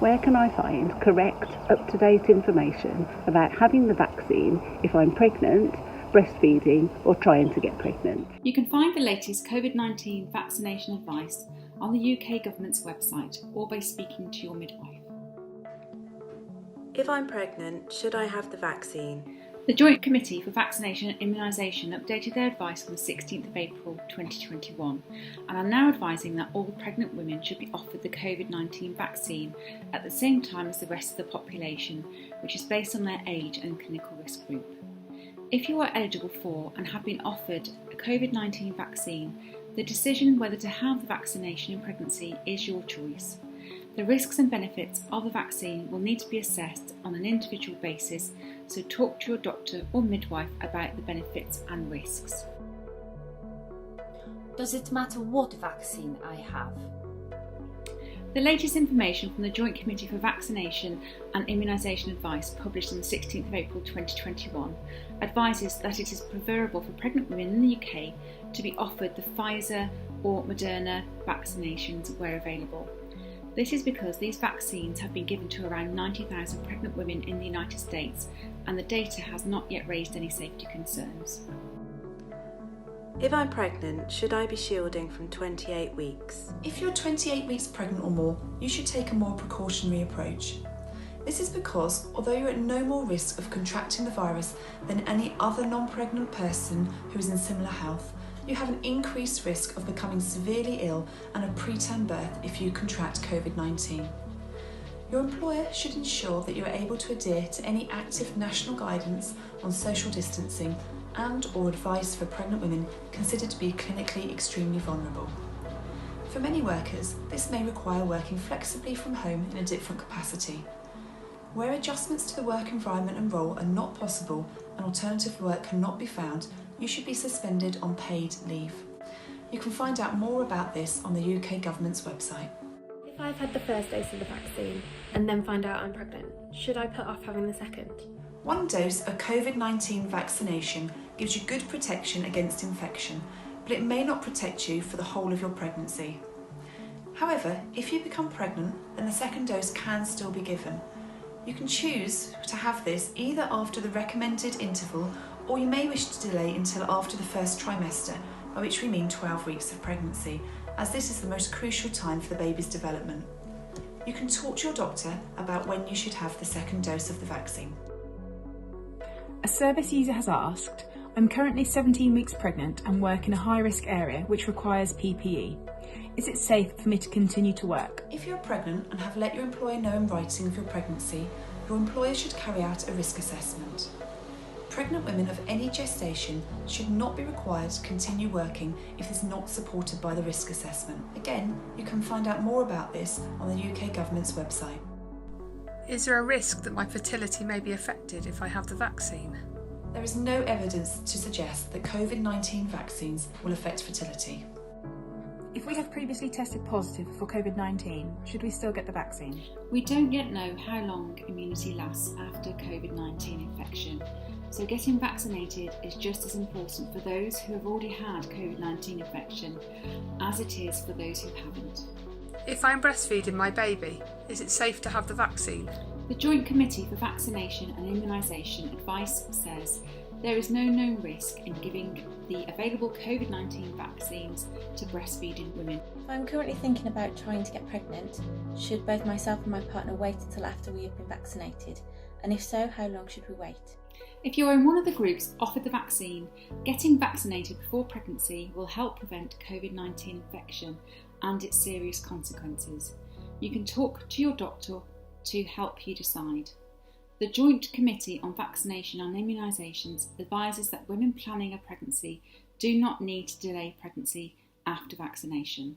Where can I find correct, up-to-date information about having the vaccine if I'm pregnant, breastfeeding or trying to get pregnant? You can find the latest COVID-19 vaccination advice on the UK Government's website or by speaking to your midwife. If I'm pregnant, should I have the vaccine? The Joint Committee for Vaccination and Immunisation updated their advice on the 16th of April 2021 and are now advising that all pregnant women should be offered the COVID-19 vaccine at the same time as the rest of the population, which is based on their age and clinical risk group. If you are eligible for and have been offered a COVID-19 vaccine, the decision whether to have the vaccination in pregnancy is your choice. The risks and benefits of the vaccine will need to be assessed on an individual basis, so talk to your doctor or midwife about the benefits and risks. Does it matter what vaccine I have? The latest information from the Joint Committee for Vaccination and Immunisation advice, published on the 16th of April 2021, advises that it is preferable for pregnant women in the UK to be offered the Pfizer or Moderna vaccinations where available. This is because these vaccines have been given to around 90,000 pregnant women in the United States and the data has not yet raised any safety concerns. If I'm pregnant, should I be shielding from 28 weeks? If you're 28 weeks pregnant or more, you should take a more precautionary approach. This is because, although you're at no more risk of contracting the virus than any other non-pregnant person who is in similar health, you have an increased risk of becoming severely ill and a preterm birth if you contract COVID-19. Your employer should ensure that you are able to adhere to any active national guidance on social distancing and/or advice for pregnant women considered to be clinically extremely vulnerable. For many workers, this may require working flexibly from home in a different capacity. Where adjustments to the work environment and role are not possible and alternative work cannot be found, you should be suspended on paid leave. You can find out more about this on the UK Government's website. If I've had the first dose of the vaccine and then find out I'm pregnant, should I put off having the second? One dose of COVID-19 vaccination gives you good protection against infection, but it may not protect you for the whole of your pregnancy. However, if you become pregnant, then the second dose can still be given. You can choose to have this either after the recommended interval, or you may wish to delay until after the first trimester, by which we mean 12 weeks of pregnancy, as this is the most crucial time for the baby's development. You can talk to your doctor about when you should have the second dose of the vaccine. A service user has asked, I'm currently 17 weeks pregnant and work in a high-risk area which requires PPE. Is it safe for me to continue to work? If you're pregnant and have let your employer know in writing of your pregnancy, your employer should carry out a risk assessment. Pregnant women of any gestation should not be required to continue working if it's not supported by the risk assessment. Again, you can find out more about this on the UK Government's website. Is there a risk that my fertility may be affected if I have the vaccine? There is no evidence to suggest that COVID-19 vaccines will affect fertility. If we have previously tested positive for COVID-19, should we still get the vaccine? We don't yet know how long immunity lasts after COVID-19 infection, so getting vaccinated is just as important for those who have already had COVID-19 infection as it is for those who haven't. If I'm breastfeeding my baby, is it safe to have the vaccine? The Joint Committee for Vaccination and Immunisation advice says there is no known risk in giving the available COVID-19 vaccines to breastfeeding women. If I'm currently thinking about trying to get pregnant, should both myself and my partner wait until after we have been vaccinated? And if so, how long should we wait? If you're in one of the groups offered the vaccine, getting vaccinated before pregnancy will help prevent COVID-19 infection and its serious consequences. You can talk to your doctor to help you decide. The Joint Committee on Vaccination and Immunisations advises that women planning a pregnancy do not need to delay pregnancy after vaccination.